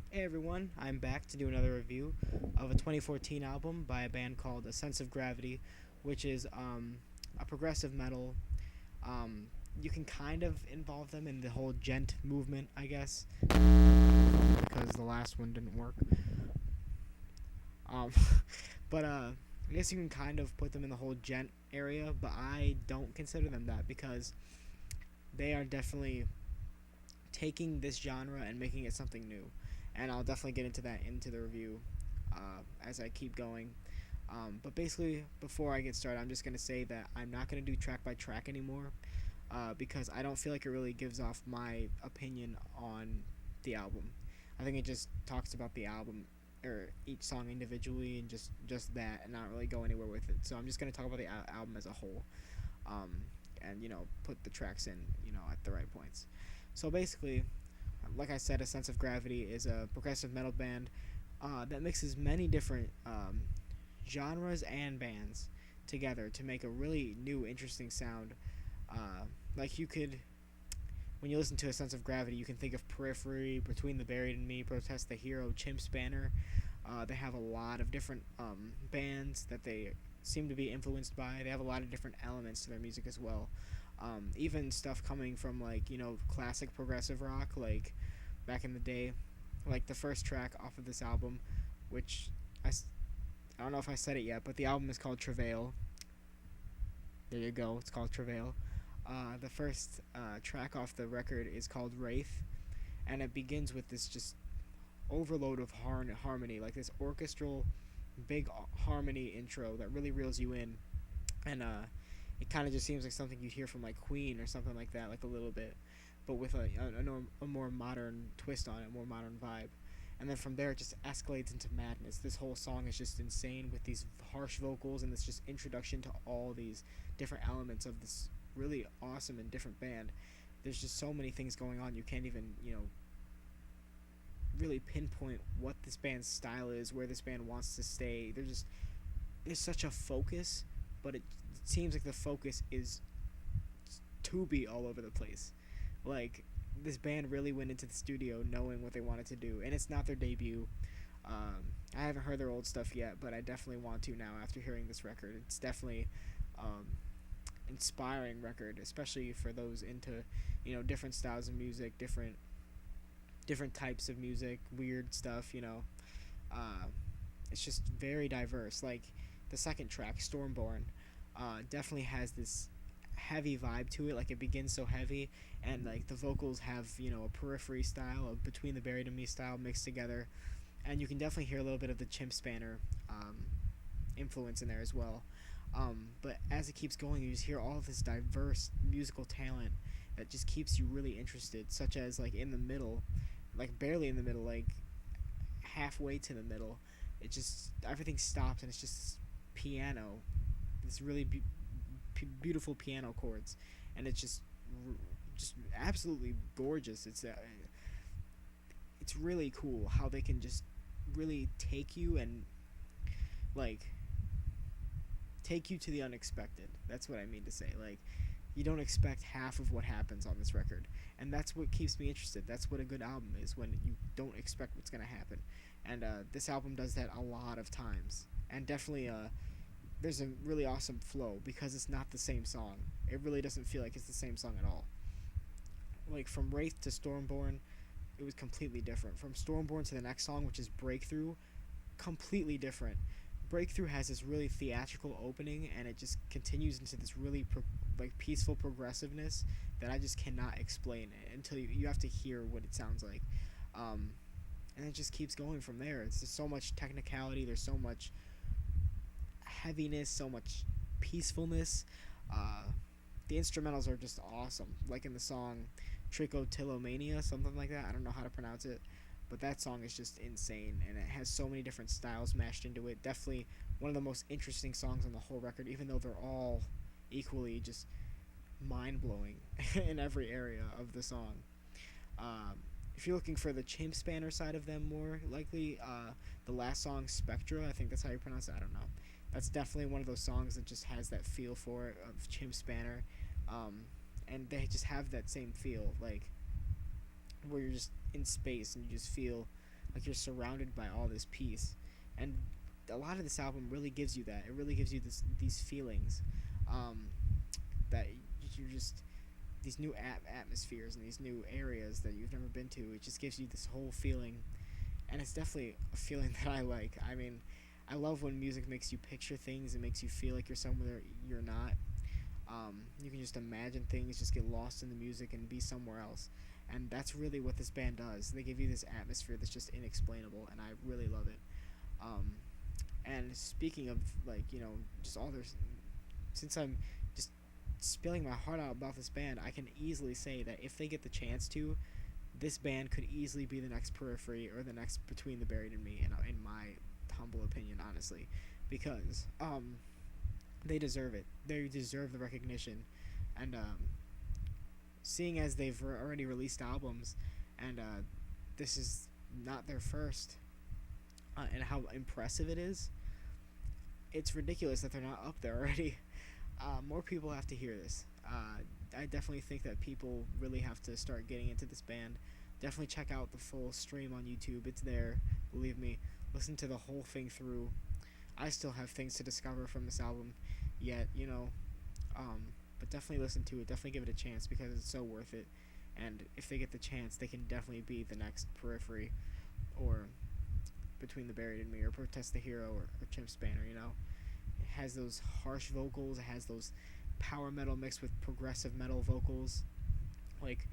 Hey everyone, I'm back to do another review of a 2014 album by a band called A Sense of Gravity, which is a progressive metal. Um, you can kind of involve them in the whole gent movement, I guess, because the last one didn't work. Um, but I guess you can kind of put them in the whole gent area, but I don't consider them that because they are definitely taking this genre and making it something new. And I'll definitely get into that into the review as I keep going. But basically, before I get started, I'm just going to say that I'm not going to do track by track anymore because I don't feel like it really gives off my opinion on the album. I think it just talks about the album or each song individually and just that and not really go anywhere with it. So I'm just going to talk about the album as a whole um, and, put the tracks in, at the right points. So basically, like I said, A Sense of Gravity is a progressive metal band that mixes many different genres and bands together to make a really new, interesting sound. Uh, like you could, when you listen to A Sense of Gravity, you can think of Periphery, Between the Buried and Me, Protest the Hero, Chimp Spanner. They have a lot of different bands that they seem to be influenced by. They have a lot of different elements to their music as well. Even stuff coming from like classic progressive rock, like back in the day, like the first track off of this album, which I, I don't know if I said it yet, but the album is called Travail. There you go, it's called Travail. The first track off the record is called Wraith, and it begins with this just overload of harmony, like this orchestral big harmony intro that really reels you in, and it kind of just seems like something you'd hear from like Queen or something like that, like a little bit, but with a more modern twist on it, a more modern vibe. And then from there, it just escalates into madness. This whole song is just insane with these harsh vocals and this just introduction to all these different elements of this really awesome and different band. There's just so many things going on. You can't even, really pinpoint what this band's style is, where this band wants to stay. There's such a focus, but it seems like the focus is to be all over the place. Like this band really went into the studio knowing what they wanted to do, and it's not their debut. I haven't heard their old stuff yet, but I definitely want to now after hearing this record. It's definitely um, inspiring record, especially for those into different styles of music, different types of music, weird stuff. Uh, it's just very diverse. Like the second track, Stormborn, definitely has this heavy vibe to it. Like it begins so heavy, and like the vocals have a Periphery style, a Between the Buried and Me style mixed together, and you can definitely hear a little bit of the Chimp Spanner influence in there as well. But as it keeps going, you just hear all of this diverse musical talent that just keeps you really interested, such as like in the middle, like barely in the middle, like halfway to the middle, it just everything stops and it's just piano, this really beautiful piano chords, and it's just absolutely gorgeous. It's really cool how they can just really take you and like take you to the unexpected. That's what I mean to say. Like you don't expect half of what happens on this record, and that's what keeps me interested. That's what a good album is, when you don't expect what's gonna happen, and this album does that a lot of times, and definitely there's a really awesome flow because it's not the same song. It really doesn't feel like it's the same song at all. Like from Wraith to Stormborn, it was completely different. From Stormborn to the next song, which is Breakthrough, completely different. Breakthrough has this really theatrical opening, and it just continues into this really like peaceful progressiveness that I just cannot explain until you have to hear what it sounds like. Um, and it just keeps going from there. It's just so much technicality. There's so much heaviness, so much peacefulness. Uh, the instrumentals are just awesome. Like in the song Trichotillomania, something like that. I don't know how to pronounce it, but that song is just insane, and it has so many different styles mashed into it. Definitely one of the most interesting songs on the whole record, even though they're all equally just mind blowing in every area of the song. If you're looking for the Chimp Spanner side of them more likely, the last song, Spectra, I think that's how you pronounce it. I don't know. That's definitely one of those songs that just has that feel for it of Chimp Spanner, um, and they just have that same feel, like where you're just in space and you just feel like you're surrounded by all this peace. And a lot of this album really gives you that. It really gives you these feelings, um, that you're just these new atmospheres and these new areas that you've never been to. It just gives you this whole feeling, and it's definitely a feeling that I like. I mean, I love when music makes you picture things and makes you feel like you're somewhere you're not. You can just imagine things, just get lost in the music and be somewhere else. And that's really what this band does. They give you this atmosphere that's just inexplainable, and I really love it. Um, and speaking of, like, just all their, since I'm just spilling my heart out about this band, I can easily say that if they get the chance to, this band could easily be the next Periphery or the next Between the Buried and Me, in my humble opinion, honestly, because they deserve it. They deserve the recognition, and seeing as they've already released albums, and this is not their first, and how impressive it is, it's ridiculous that they're not up there already. More people have to hear this. I definitely think that people really have to start getting into this band. Definitely check out the full stream on YouTube. It's there. Believe me. Listen to the whole thing through. I still have things to discover from this album yet, but definitely listen to it. Definitely give it a chance because it's so worth it. And if they get the chance, they can definitely be the next Periphery or Between the Buried and Me or Protest the Hero or Chimp Spanner, It has those harsh vocals. It has those power metal mixed with progressive metal vocals, like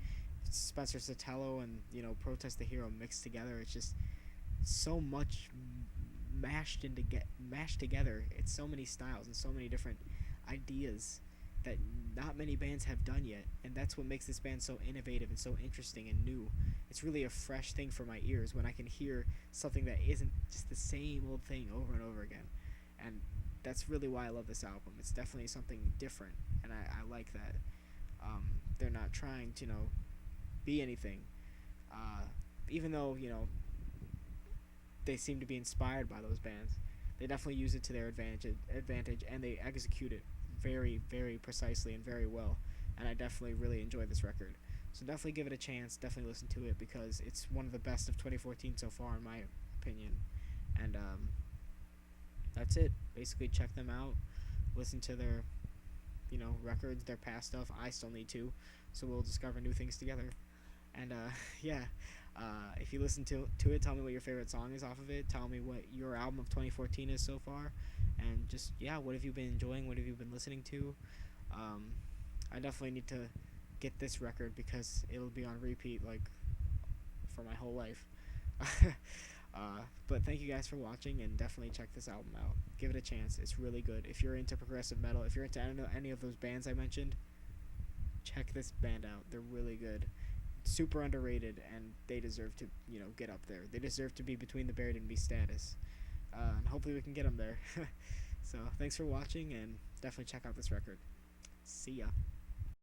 Spencer Sotelo and Protest the Hero mixed together. It's just so much mashed together. It's so many styles and so many different ideas that not many bands have done yet, and that's what makes this band so innovative and so interesting and new. It's really a fresh thing for my ears when I can hear something that isn't just the same old thing over and over again, and that's really why I love this album. It's definitely something different, and I like that. They're not trying to be anything, even though they seem to be inspired by those bands. They definitely use it to their advantage, and they execute it very, very precisely and very well. And I definitely really enjoy this record. So definitely give it a chance. Definitely listen to it because it's one of the best of 2014 so far, in my opinion. And that's it. Basically, check them out. Listen to their, records, their past stuff. I still need to, so we'll discover new things together. And yeah, if you listen to it, tell me what your favorite song is off of it. Tell me what your album of 2014 is so far, and just what have you been enjoying? What have you been listening to? I definitely need to get this record because it'll be on repeat like for my whole life. But thank you guys for watching, and definitely check this album out. Give it a chance. It's really good. If you're into progressive metal, if you're into any of those bands I mentioned, check this band out. They're really good. Super underrated, and they deserve to get up there. They deserve to be Between the Buried and Me status, and hopefully we can get them there. So thanks for watching, and definitely check out this record. See ya.